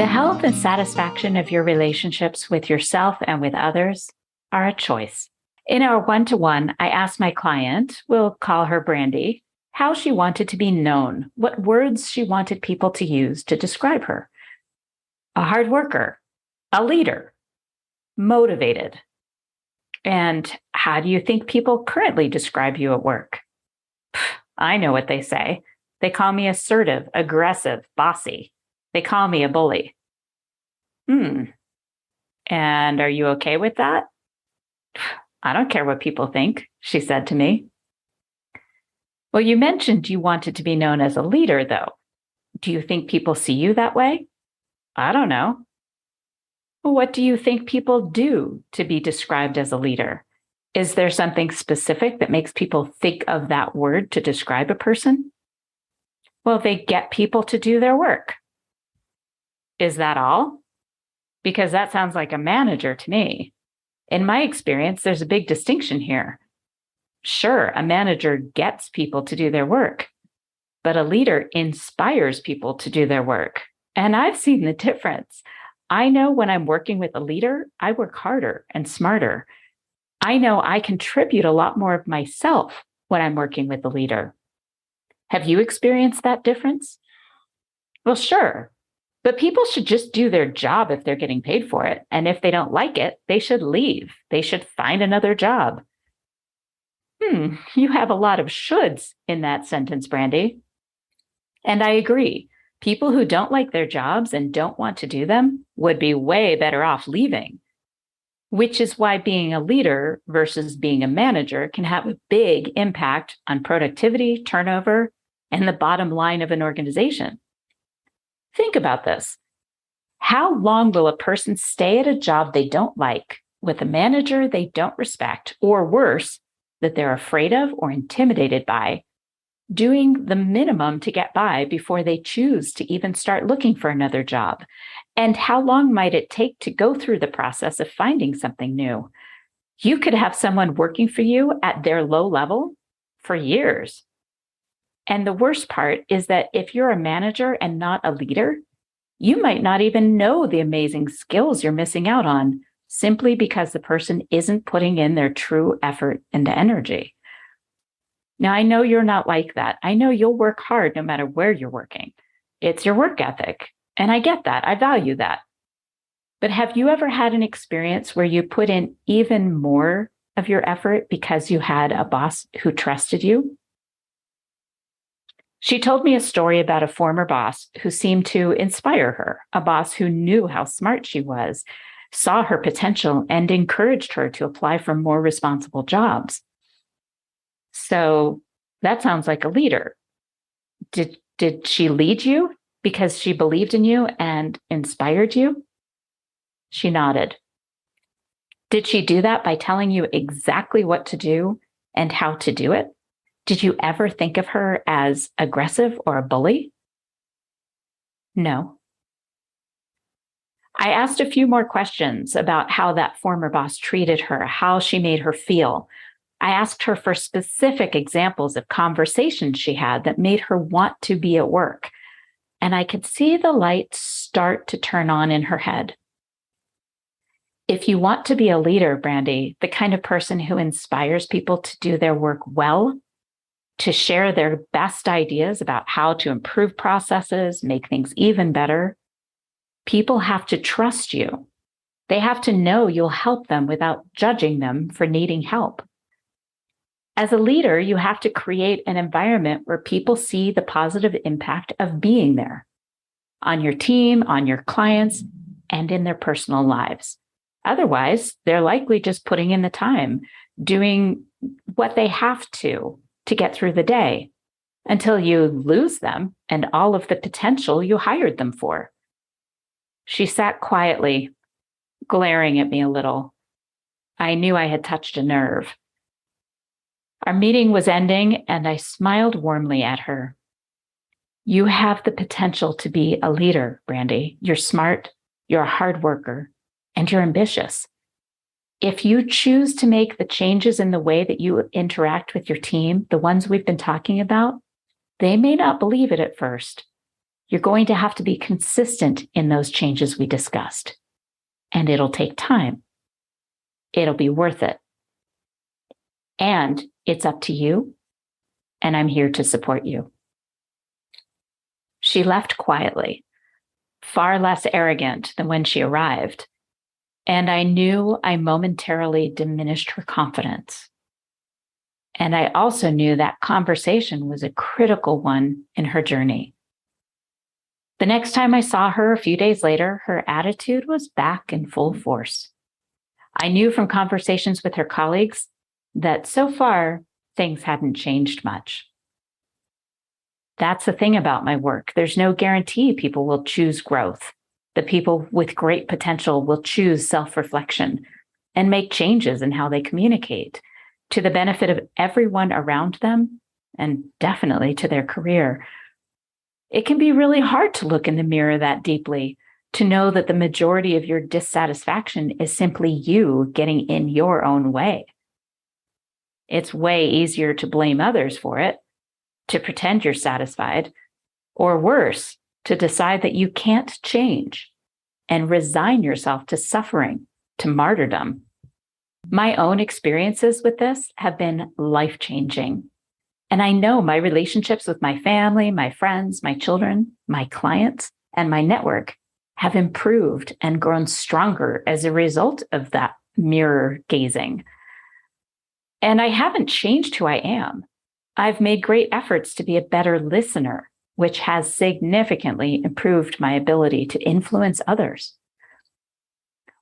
The health and satisfaction of your relationships with yourself and with others are a choice. In our one-to-one, I asked my client, we'll call her Brandy, how she wanted to be known, what words she wanted people to use to describe her. A hard worker, a leader, motivated. And how do you think people currently describe you at work? I know what they say. They call me assertive, aggressive, bossy. They call me a bully. And are you okay with that? I don't care what people think, she said to me. Well, you mentioned you wanted to be known as a leader, though. Do you think people see you that way? I don't know. Well, what do you think people do to be described as a leader? Is there something specific that makes people think of that word to describe a person? Well, they get people to do their work. Is that all? Because that sounds like a manager to me. In my experience, there's a big distinction here. Sure, a manager gets people to do their work, but a leader inspires people to do their work. And I've seen the difference. I know when I'm working with a leader, I work harder and smarter. I know I contribute a lot more of myself when I'm working with a leader. Have you experienced that difference? Well, sure. But people should just do their job if they're getting paid for it. And if they don't like it, they should leave. They should find another job. You have a lot of shoulds in that sentence, Brandy. And I agree. People who don't like their jobs and don't want to do them would be way better off leaving, which is why being a leader versus being a manager can have a big impact on productivity, turnover, and the bottom line of an organization. Think about this. How long will a person stay at a job they don't like with a manager they don't respect, or worse, that they're afraid of or intimidated by, doing the minimum to get by before they choose to even start looking for another job? And how long might it take to go through the process of finding something new? You could have someone working for you at their low level for years. And the worst part is that if you're a manager and not a leader, you might not even know the amazing skills you're missing out on simply because the person isn't putting in their true effort and energy. Now, I know you're not like that. I know you'll work hard no matter where you're working. It's your work ethic. And I get that. I value that. But have you ever had an experience where you put in even more of your effort because you had a boss who trusted you? She told me a story about a former boss who seemed to inspire her, a boss who knew how smart she was, saw her potential, and encouraged her to apply for more responsible jobs. So that sounds like a leader. Did she lead you because she believed in you and inspired you? She nodded. Did she do that by telling you exactly what to do and how to do it? Did you ever think of her as aggressive or a bully? No. I asked a few more questions about how that former boss treated her, how she made her feel. I asked her for specific examples of conversations she had that made her want to be at work. And I could see the light start to turn on in her head. If you want to be a leader, Brandy, the kind of person who inspires people to do their work well, to share their best ideas about how to improve processes, make things even better, people have to trust you. They have to know you'll help them without judging them for needing help. As a leader, you have to create an environment where people see the positive impact of being there on your team, on your clients, and in their personal lives. Otherwise, they're likely just putting in the time, doing what they have to get through the day until you lose them and all of the potential you hired them for. She sat quietly, glaring at me a little. I knew I had touched a nerve. Our meeting was ending, and I smiled warmly at her. You have the potential to be a leader, Brandy. You're smart, you're a hard worker, and you're ambitious. If you choose to make the changes in the way that you interact with your team, the ones we've been talking about, they may not believe it at first. You're going to have to be consistent in those changes we discussed. And it'll take time. It'll be worth it. And it's up to you. And I'm here to support you. She left quietly, far less arrogant than when she arrived. And I knew I momentarily diminished her confidence. And I also knew that conversation was a critical one in her journey. The next time I saw her a few days later, her attitude was back in full force. I knew from conversations with her colleagues that so far, things hadn't changed much. That's the thing about my work. There's no guarantee people will choose growth. The people with great potential will choose self-reflection and make changes in how they communicate to the benefit of everyone around them and definitely to their career. It can be really hard to look in the mirror that deeply, to know that the majority of your dissatisfaction is simply you getting in your own way. It's way easier to blame others for it, to pretend you're satisfied, or worse, to decide that you can't change and resign yourself to suffering, to martyrdom. My own experiences with this have been life-changing. And I know my relationships with my family, my friends, my children, my clients, and my network have improved and grown stronger as a result of that mirror gazing. And I haven't changed who I am. I've made great efforts to be a better listener, which has significantly improved my ability to influence others.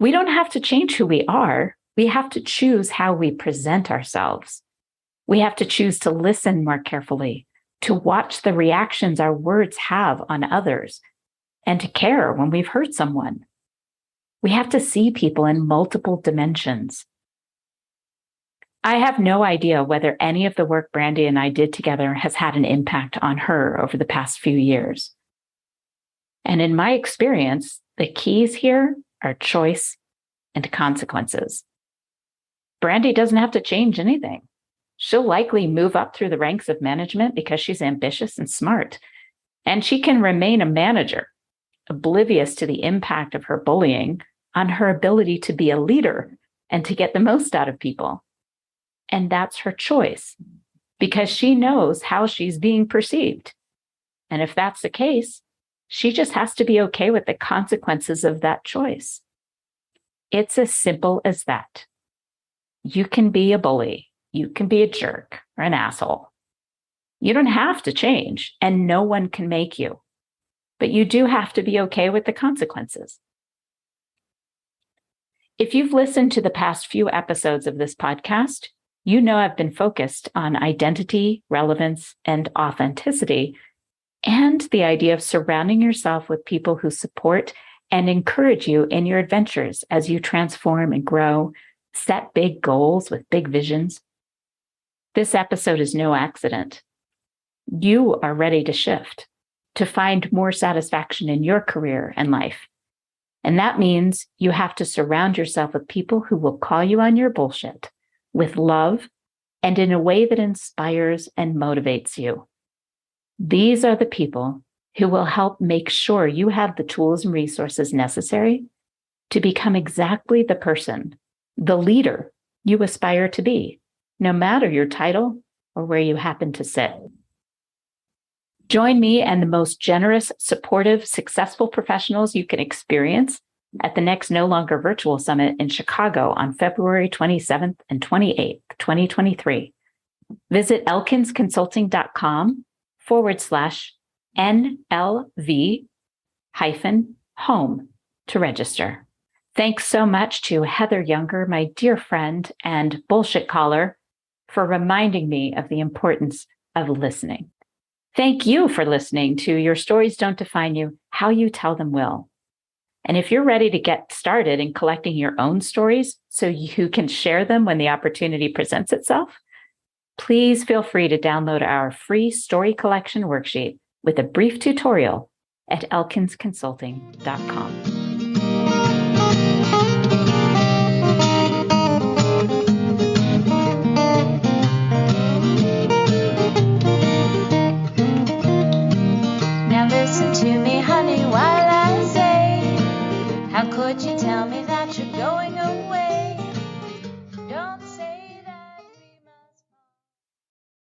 We don't have to change who we are. We have to choose how we present ourselves. We have to choose to listen more carefully, to watch the reactions our words have on others, and to care when we've hurt someone. We have to see people in multiple dimensions. I have no idea whether any of the work Brandy and I did together has had an impact on her over the past few years. And in my experience, the keys here are choice and consequences. Brandy doesn't have to change anything. She'll likely move up through the ranks of management because she's ambitious and smart. And she can remain a manager, oblivious to the impact of her bullying on her ability to be a leader and to get the most out of people. And that's her choice, because she knows how she's being perceived. And if that's the case, she just has to be okay with the consequences of that choice. It's as simple as that. You can be a bully. You can be a jerk or an asshole. You don't have to change, and no one can make you. But you do have to be okay with the consequences. If you've listened to the past few episodes of this podcast, you know I've been focused on identity, relevance, and authenticity, and the idea of surrounding yourself with people who support and encourage you in your adventures as you transform and grow, set big goals with big visions. This episode is no accident. You are ready to shift, to find more satisfaction in your career and life. And that means you have to surround yourself with people who will call you on your bullshit with love and in a way that inspires and motivates you. These are the people who will help make sure you have the tools and resources necessary to become exactly the person, the leader you aspire to be, no matter your title or where you happen to sit. Join me and the most generous, supportive, successful professionals you can experience at the next No Longer Virtual Summit in Chicago on February 27th and 28th, 2023. Visit elkinsconsulting.com/NLV-home to register. Thanks so much to Heather Younger, my dear friend and bullshit caller, for reminding me of the importance of listening. Thank you for listening to Your Stories Don't Define You, How You Tell Them Will. And if you're ready to get started in collecting your own stories so you can share them when the opportunity presents itself, please feel free to download our free story collection worksheet with a brief tutorial at elkinsconsulting.com.